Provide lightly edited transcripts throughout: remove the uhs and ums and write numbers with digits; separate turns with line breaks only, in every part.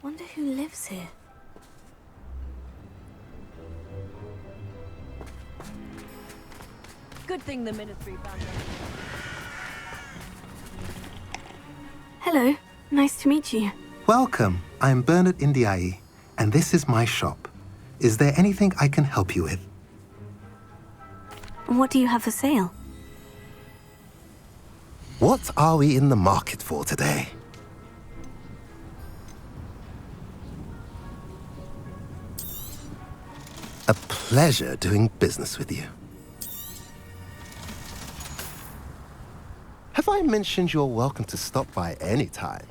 Wonder who lives here.
Good thing the Ministry found them.
Hello, nice to meet you.
Welcome. I'm Bernard Indiai, and this is my shop. Is there anything I can help you with?
What do you have for sale?
What are we in the market for today? A pleasure doing business with you. Have I mentioned you're welcome to stop by any time?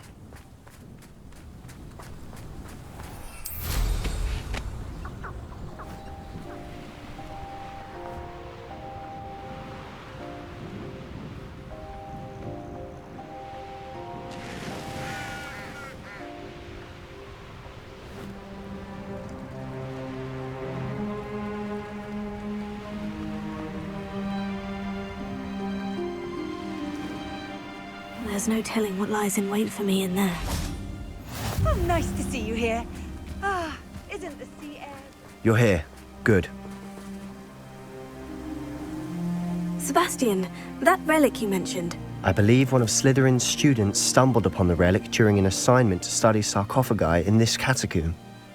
There's no telling what lies in wait for me in there.
Oh, nice to see you here. Ah, isn't the sea air...
You're here. Good.
Sebastian, that relic you mentioned.
I believe one of Slytherin's students stumbled upon the relic during an assignment to study sarcophagi in this catacomb.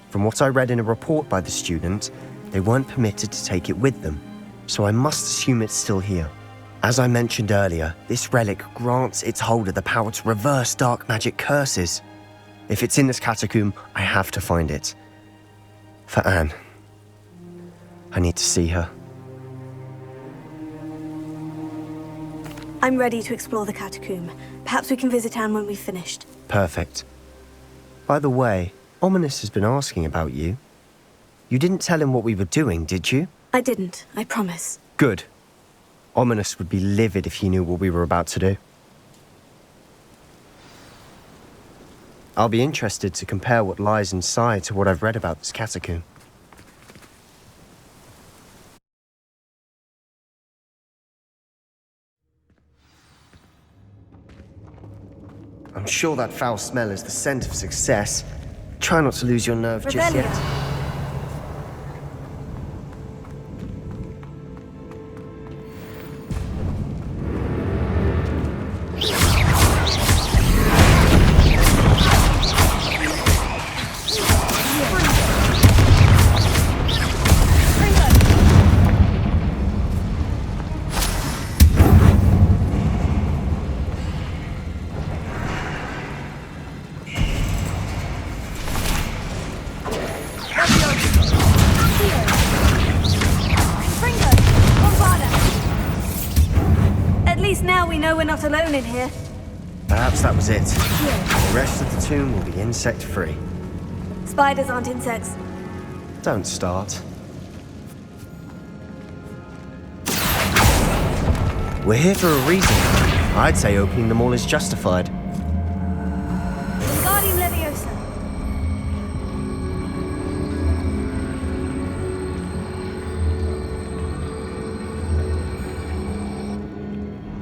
From what I read in a report by the student, they weren't permitted to take it with them, so I must assume it's still here. As I mentioned earlier, this relic grants its holder the power to reverse dark magic curses. If it's in this catacomb, I have to find it. For Anne. I need to see her.
I'm ready to explore the catacomb. Perhaps we can visit Anne when we've finished.
Perfect. By the way, Ominous has been asking about you. You didn't tell him what we were doing, did you?
I didn't, I promise.
Good. Ominous would be livid if he knew what we were about to do. I'll be interested to compare what lies inside to what I've read about this catacomb. I'm sure that foul smell is the scent of success. Try not to lose your nerve just yet.
We're not alone in here.
Perhaps that was it. The rest of the tomb will be insect-free.
Spiders aren't insects.
Don't start. We're here for a reason. I'd say opening them all is justified.
Wingardium Leviosa.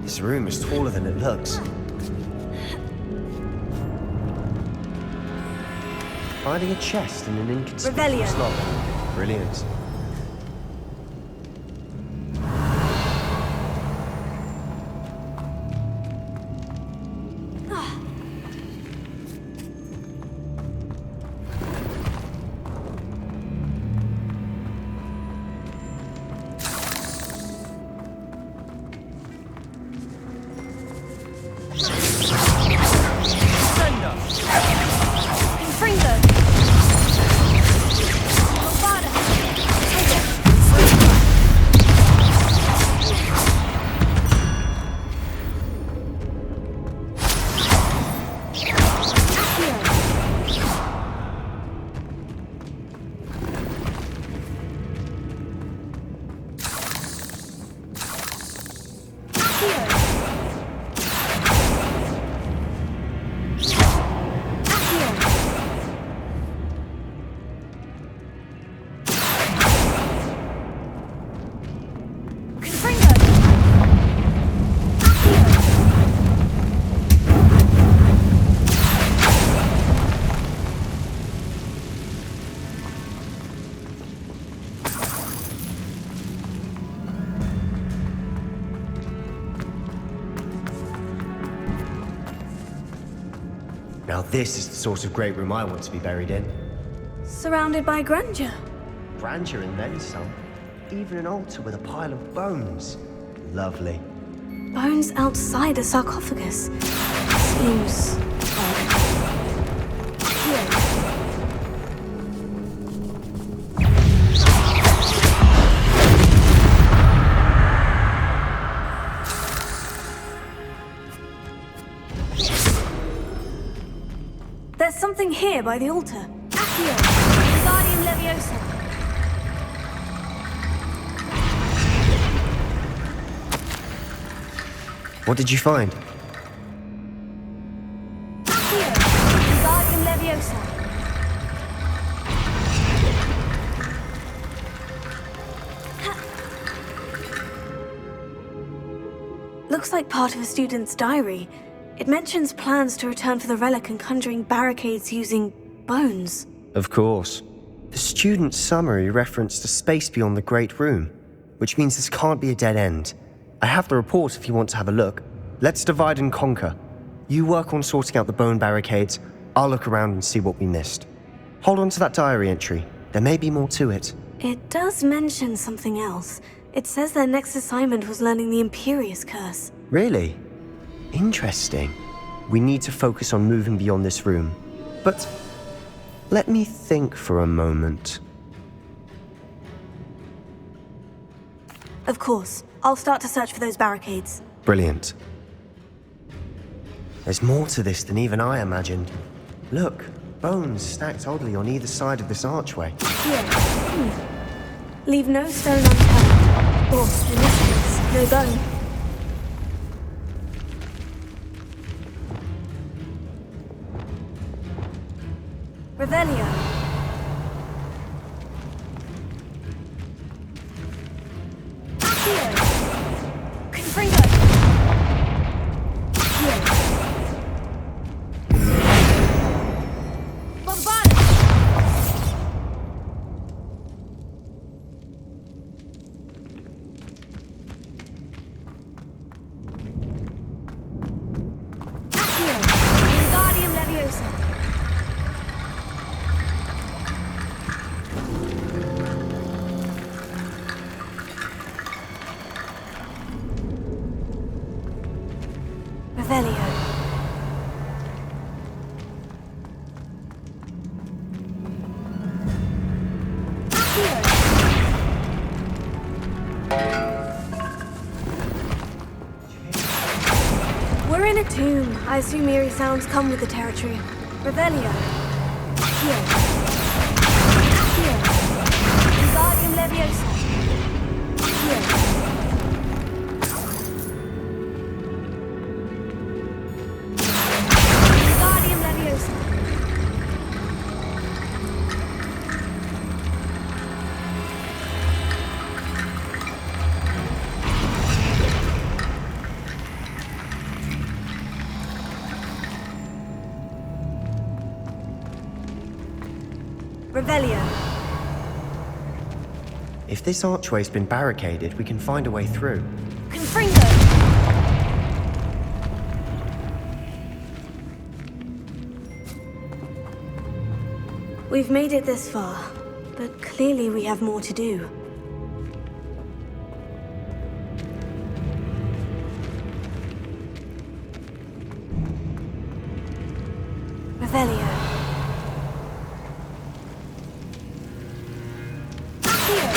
This room is taller than it looks. Finding a chest in an inconspicuous
Revelio.
lock. Brilliant. Now this is the sort of great room I want to be buried in.
Surrounded by grandeur.
Grandeur and then some. Even an altar with a pile of bones. Lovely.
Bones outside a sarcophagus. Seems odd. Here. There's something here by the altar. Accio, Wingardium Leviosa.
What did you find?
Accio, Wingardium Leviosa. Looks like part of a student's diary. It mentions plans to return for the relic and conjuring barricades using bones.
Of course. The student's summary referenced a space beyond the Great Room, which means this can't be a dead end. I have the report if you want to have a look. Let's divide and conquer. You work on sorting out the bone barricades, I'll look around and see what we missed. Hold on to that diary entry. There may be more to it.
It does mention something else. It says their next assignment was learning the Imperius curse.
Really? Interesting. We need to focus on moving beyond this room. But let me think for a moment.
Of course. I'll start to search for those barricades.
Brilliant. There's more to this than even I imagined. Look, bones stacked oddly on either side of this archway.
Here. Leave no stone unturned. Or, in this case, no bone. Revelio. Here. Confringo. Here. Bombard. Here. Wingardium Leviosa. Revelio. Here. We're in a tomb. I assume eerie sounds come with the territory. Revelio. Here. Here. Wingardium Leviosa. Here. Wingardium Leviosa. Revelio.
If this archway's been barricaded, we can find a way through.
Confringo. We've made it this far, but clearly we have more to do. Revelio. Here.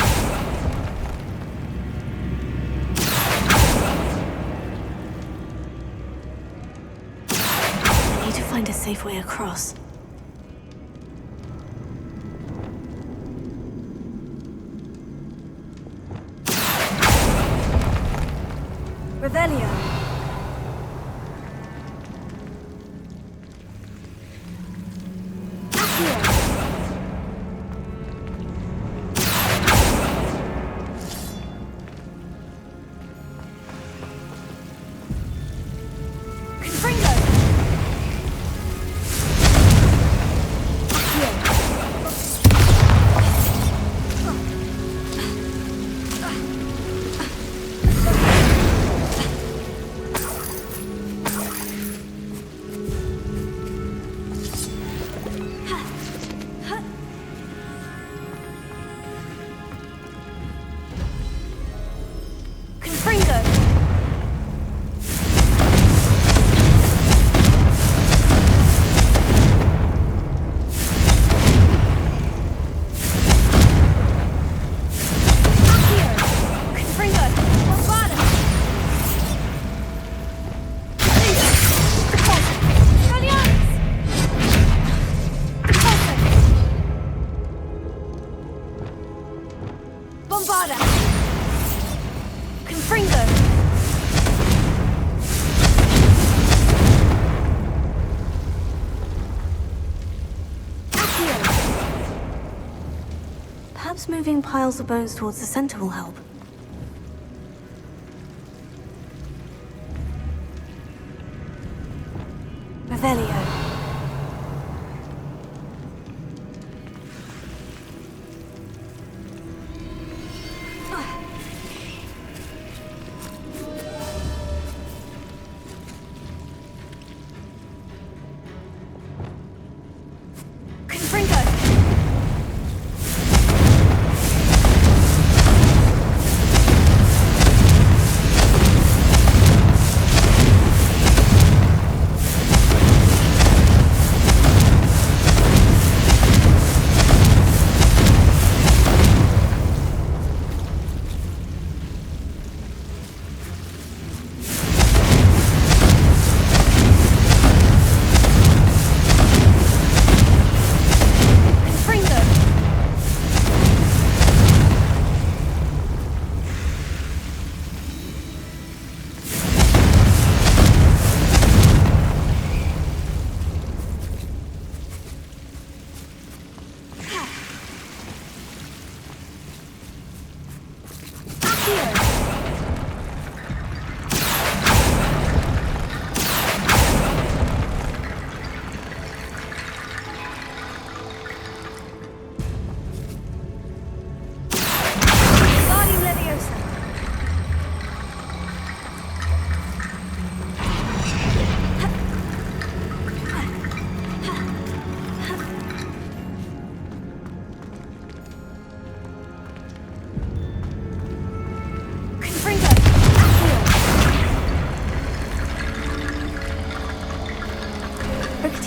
I need to find a safe way across. Revelio. Accio. Confringo. Accio. moving piles of bones towards the center will help. Revelio.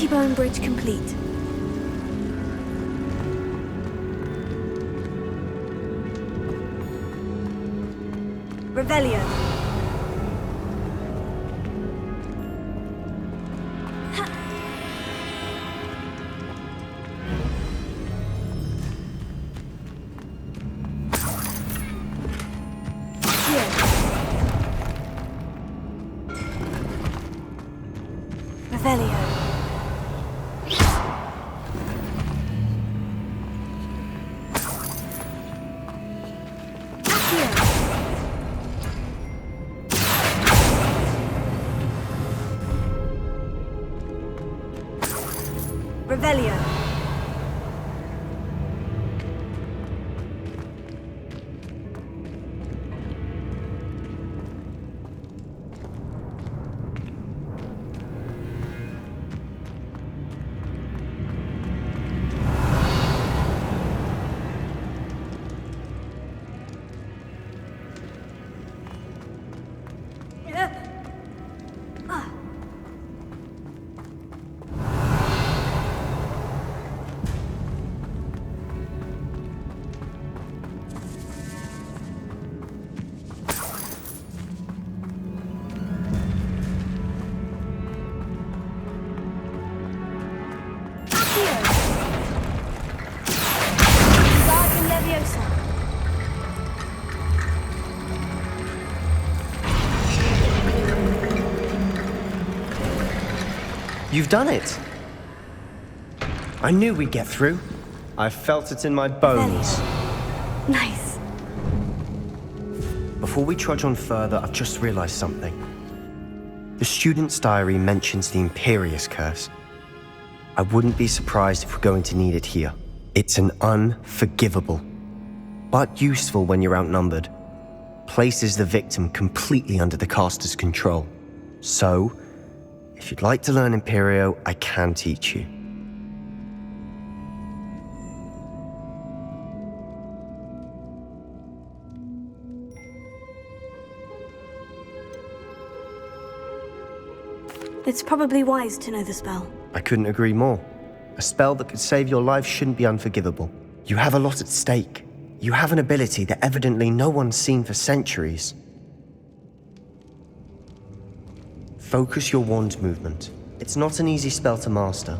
Bone bridge complete. Revelio. Revelio. Revelio.
You've done it! I knew we'd get through. I felt it in my bones.
Nice.
Before we trudge on further, I've just realized something. The student's diary mentions the Imperius curse. I wouldn't be surprised if we're going to need it here. It's an unforgivable, but useful when you're outnumbered. Places the victim completely under the caster's control. So, if you'd like to learn Imperio, I can teach you.
It's probably wise to know the spell.
I couldn't agree more. A spell that could save your life shouldn't be unforgivable. You have a lot at stake. You have an ability that evidently no one's seen for centuries. Focus your wand movement. It's not an easy spell to master.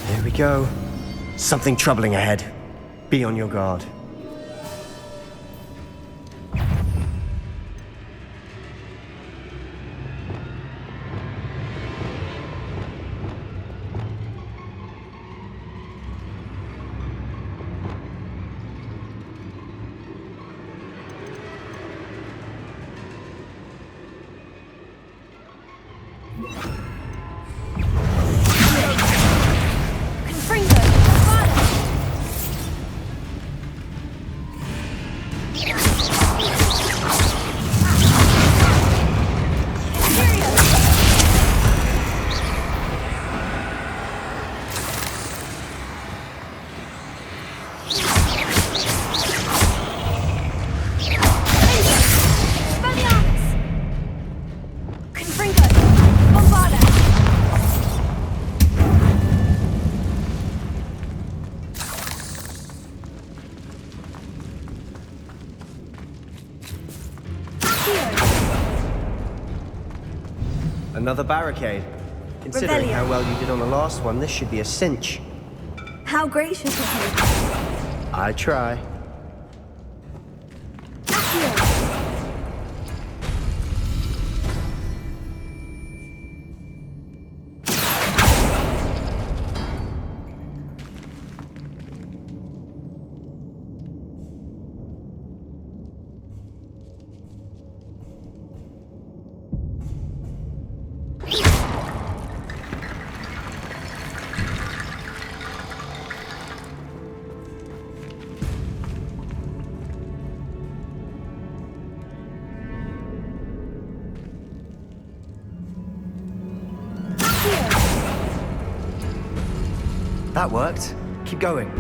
There we go. Something troubling ahead. Be on your guard. Another barricade. Considering how well you did on the last one, this should be a cinch.
How gracious of you.
I try. That worked. Keep going.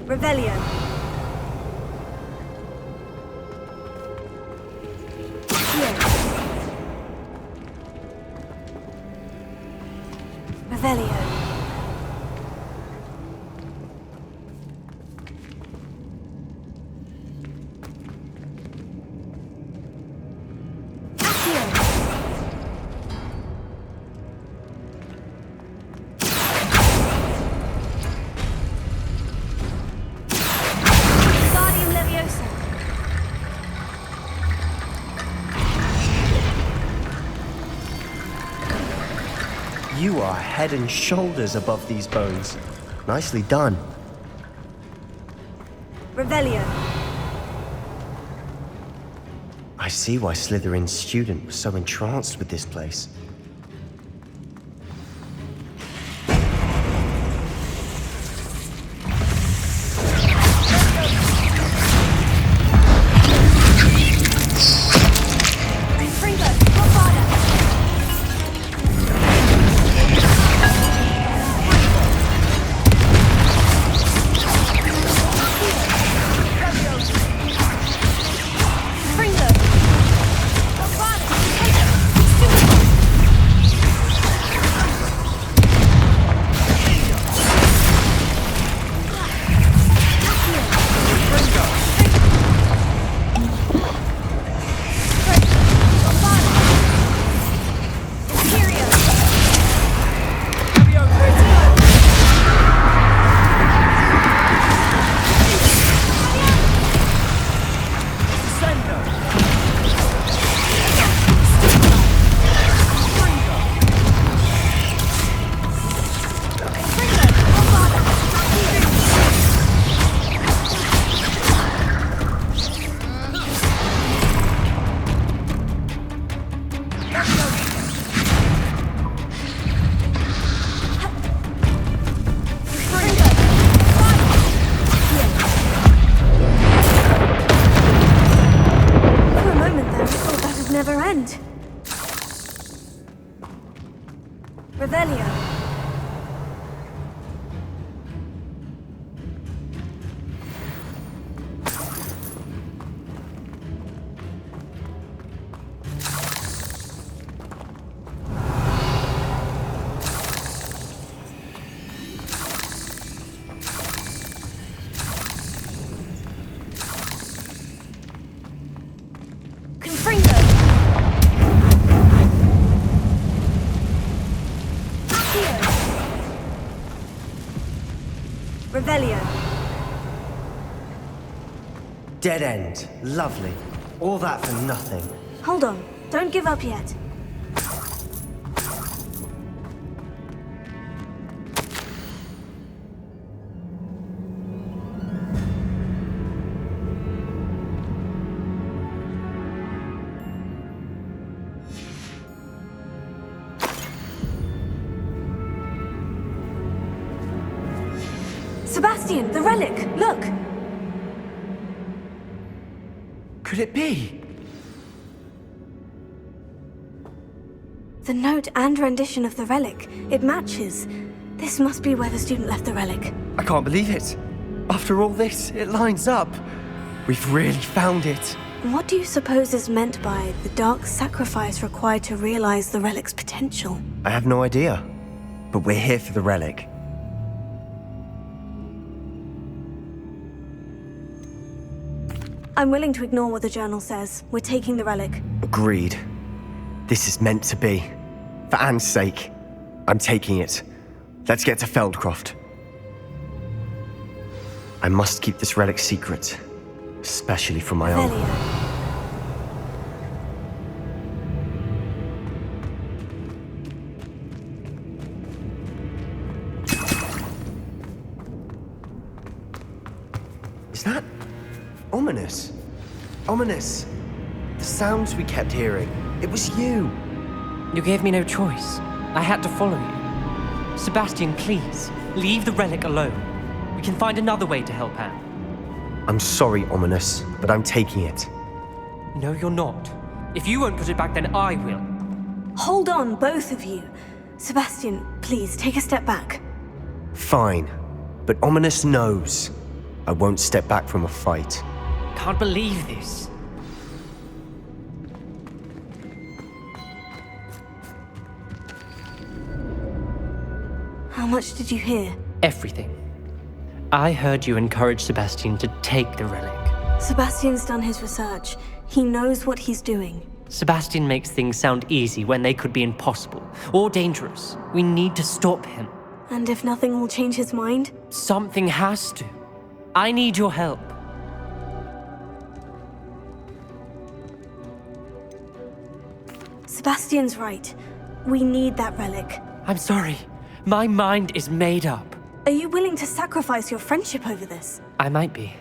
Rebellion. Revelio.
You are head and shoulders above these bones. Nicely done.
Revelio.
I see why Slytherin's student was so entranced with this place. Dead end. Lovely. All that for nothing.
Hold on. Don't give up yet. Sebastian, the relic! Look!
Could it be?
The note and rendition of the relic. It matches. This must be where the student left the relic.
I can't believe it. After all this, it lines up. We've really found it.
What do you suppose is meant by the dark sacrifice required to realize the relic's potential?
I have no idea. But we're here for the relic.
I'm willing to ignore what the journal says. We're taking the relic.
Agreed. This is meant to be. For Anne's sake, I'm taking it. Let's get to Feldkroft. I must keep this relic secret, especially from my own. Is that ominous? Ominous. The sounds we kept hearing. It was you.
You gave me no choice. I had to follow you. Sebastian, please, leave the relic alone. We can find another way to help Anne.
I'm sorry, Ominous, but I'm taking it.
No, you're not. If you won't put it back, then I will.
Hold on, both of you. Sebastian, please, take a step back.
Fine. But Ominous knows I won't step back from a fight.
Can't believe this.
How much did you hear?
Everything. I heard you encourage Sebastian to take the relic.
Sebastian's done his research. He knows what he's doing.
Sebastian makes things sound easy when they could be impossible or dangerous. We need to stop him.
And if nothing will change his mind?
Something has to. I need your help.
Sebastian's right. We need that relic.
I'm sorry. My mind is made up.
Are you willing to sacrifice your friendship over this?
I might be.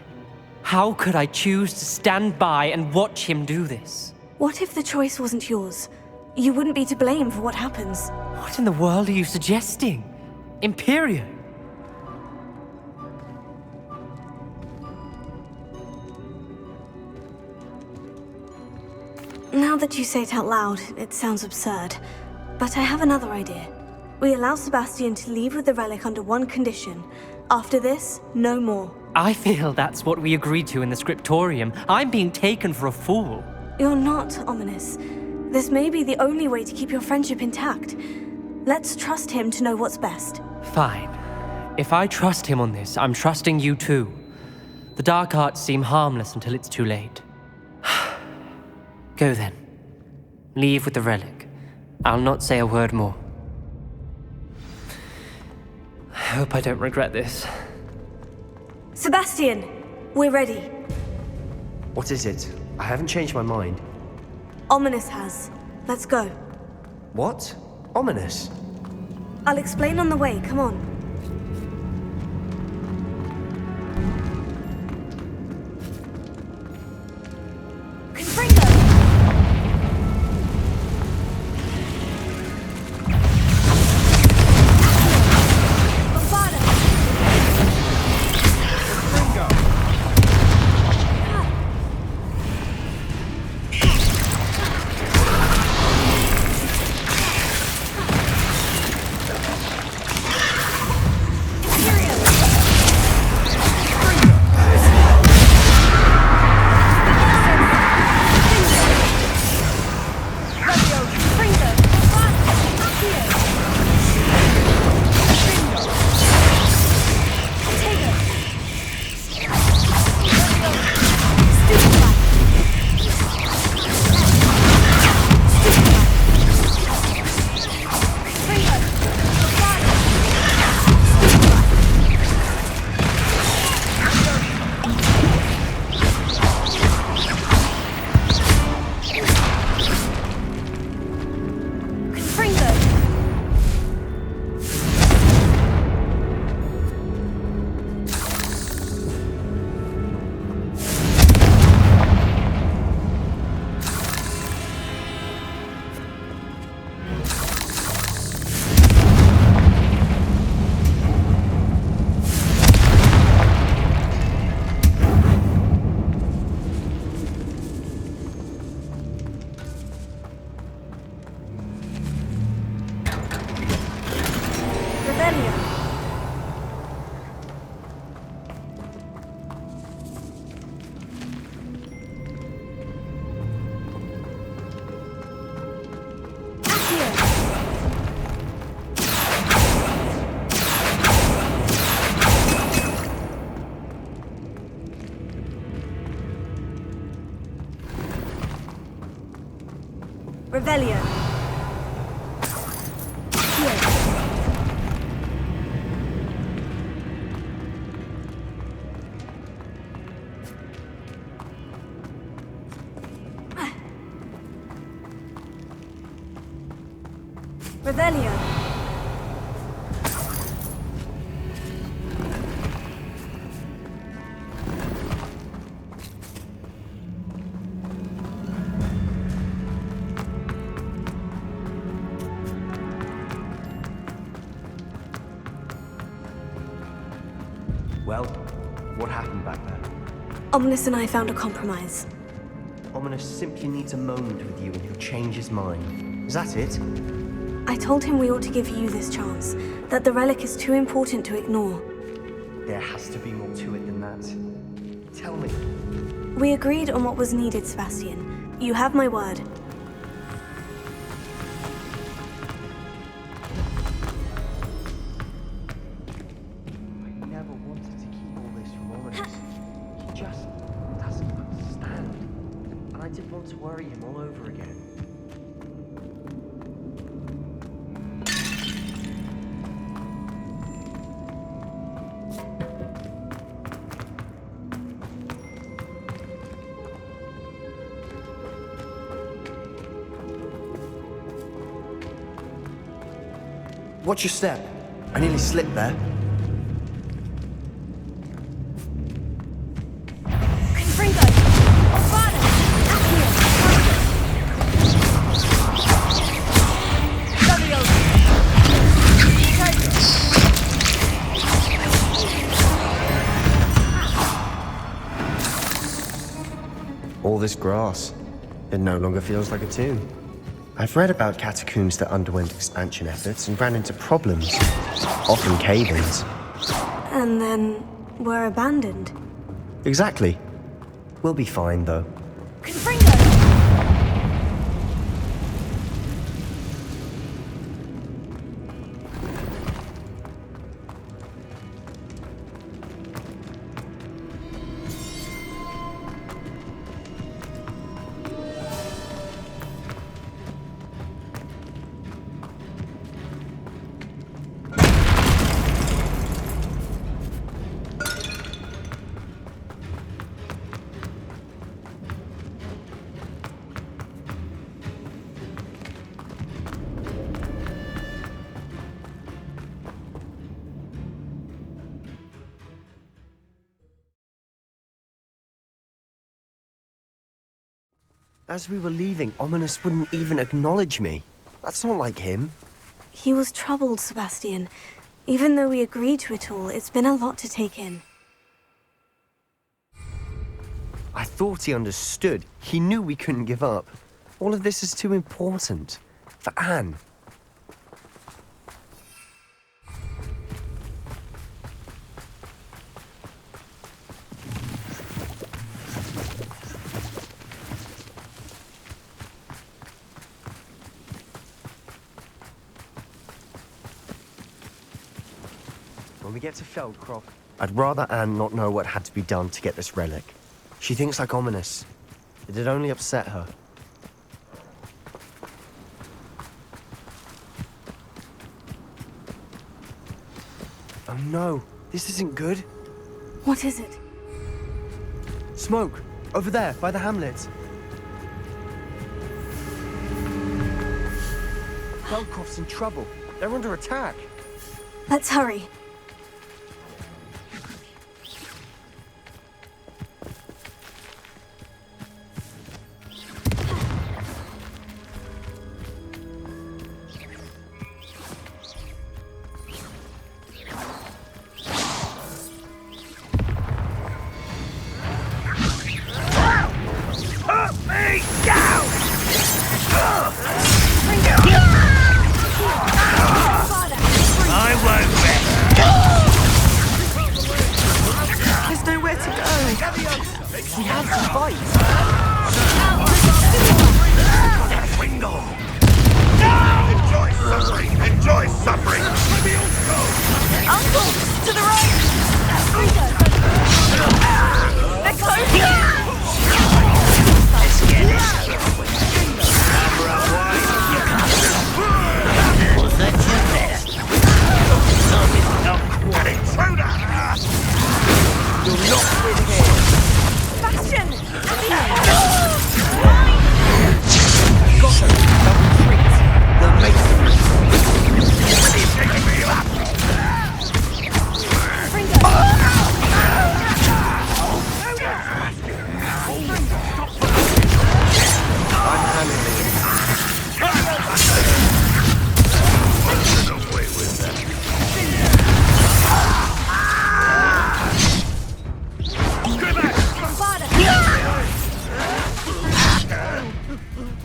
How could I choose to stand by and watch him do this?
What if the choice wasn't yours? You wouldn't be to blame for what happens.
What in the world are you suggesting? Imperio?
Now that you say it out loud, it sounds absurd. But I have another idea. We allow Sebastian to leave with the relic under one condition. After this, no more.
I feel that's what we agreed to in the scriptorium. I'm being taken for a fool.
You're not, Ominous. This may be the only way to keep your friendship intact. Let's trust him to know what's best.
Fine. If I trust him on this, I'm trusting you too. The dark arts seem harmless until it's too late. Go then. Leave with the relic. I'll not say a word more. I hope I don't regret this.
Sebastian! We're ready.
What is it? I haven't changed my mind.
Ominous has. Let's go.
What? Ominous?
I'll explain on the way. Come on. Confringo! Bombarda! Revelio. Here. Revelio.
Well, what happened back there?
Ominous and I found a compromise.
Ominous simply needs a moment with you and he'll change his mind. Is that it?
I told him we ought to give you this chance, that the relic is too important to ignore.
There has to be more to it than that. Tell me.
We agreed on what was needed, Sebastien. You have my word.
I never wanted to keep all this from Ominous. He just doesn't understand. And I didn't want to worry him all over again. Watch your step. I nearly slipped there.
Confringo! Ovada! Accio!
All this grass. It no longer feels like a tomb. I've read about catacombs that underwent expansion efforts and ran into problems, often cave-ins.
And then were abandoned.
Exactly. We'll be fine, though.
Confringo!
As we were leaving, Ominous wouldn't even acknowledge me. That's not like him.
He was troubled, Sebastien. Even though we agreed to it all, it's been a lot to take in.
I thought he understood. He knew we couldn't give up. All of this is too important. For Anne. When we get to Feldkroft, I'd rather Anne not know what had to be done to get this relic. She thinks like Ominous. It'd only upset her. Oh no, this isn't good.
What is it?
Smoke! Over there, by the hamlet. Feldkroft's in trouble. They're under attack.
Let's hurry.
Bastion!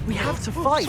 We have to fight.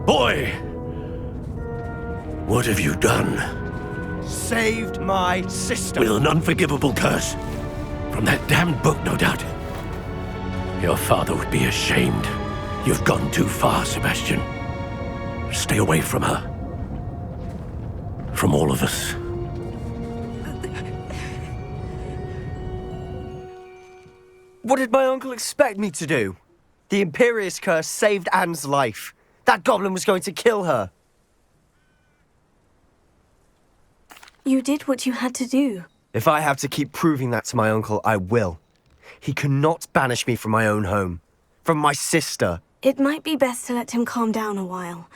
Boy! What have you done?
Saved my sister.
With an unforgivable curse. From that damned book, no doubt. Your father would be ashamed. You've gone too far, Sebastian. Stay away from her. From all of us.
What did my uncle expect me to do? The Imperious curse saved Anne's life. That goblin was going to kill her.
You did what you had to do.
If I have to keep proving that to my uncle, I will. He cannot banish me from my own home. From my sister.
It might be best to let him calm down a while.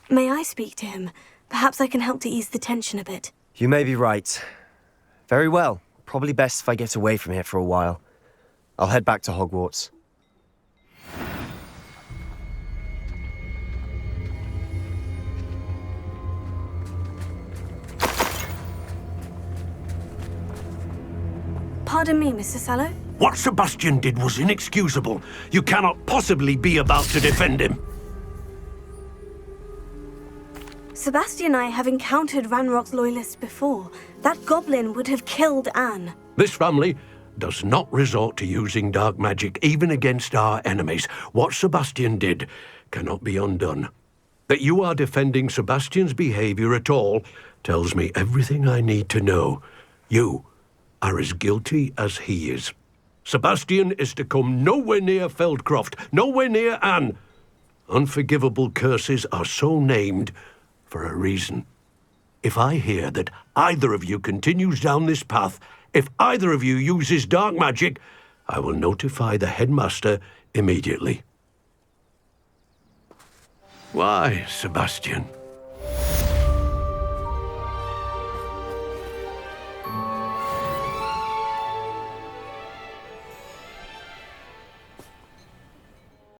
May I speak to him? Perhaps I can help to ease the tension a bit.
You may be right. Very well. Probably best if I get away from here for a while. I'll head back to Hogwarts.
Pardon me, Mr. Sallow?
What Sebastian did was inexcusable. You cannot possibly be about to defend him.
Sebastian and I have encountered Ranrock's loyalists before. That goblin would have killed Anne.
This family does not resort to using dark magic even against our enemies. What Sebastian did cannot be undone. That you are defending Sebastian's behavior at all tells me everything I need to know. You are as guilty as he is. Sebastian is to come nowhere near Feldkroft, nowhere near Anne. Unforgivable curses are so named for a reason. If I hear that either of you continues down this path, if either of you uses dark magic, I will notify the headmaster immediately. Why, Sebastian?